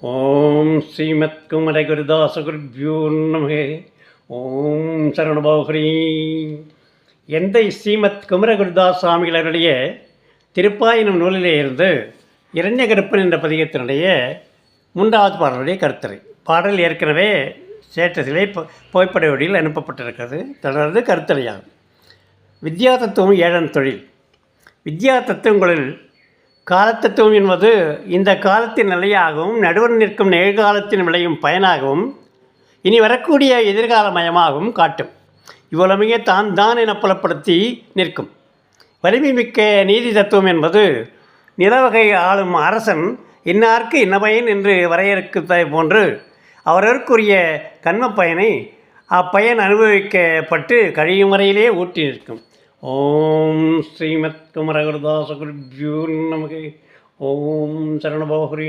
ஓம் ஸ்ரீமத் குமர குருதாச குருப்யோ நமகே. ஓம் சரணபௌஹரி. எந்தை ஸ்ரீமத் குமர குருதாஸ் சுவாமிகளுடைய திருப்பாய் எனும் நூலிலே இருந்து இரண்யகருப்பன் என்ற பதிகத்தினுடைய 3வது பாடலுடைய கருத்துரை. பாடல் ஏற்கனவே ஸ்டேட்டஸிலே புகைப்பட வழியில் அனுப்பப்பட்டிருக்கிறது. தொடர்ந்து கருத்துரையாகும். வித்யா தத்துவம் ஏழன் தொழில். வித்யா தத்துவங்களில் காலத்தத்துவம் என்பது இந்த காலத்தின் நிலையாகவும் நடுவன் நிற்கும் நிகழ்காலத்தின் விளையும் பயனாகவும் இனி வரக்கூடிய எதிர்கால மயமாகவும் காட்டும். இவ்வளமையே தான் தான் என புலப்படுத்தி நிற்கும். வலிமை மிக்க நீதி தத்துவம் என்பது நிலவகை ஆளும் அரசன் இன்னார்க்கு இன்ன பயன் என்று வரையறுக்கதை போன்று அவரவருக்குரிய கண்ம பயனை அப்பயன் அனுபவிக்கப்பட்டு கழியும் வரையிலே ஊட்டி நிற்கும். ஓம் ஸ்ரீமத் குமர குருதாச குருப்யோ நமகே. ஓம் சரணபௌஹரி.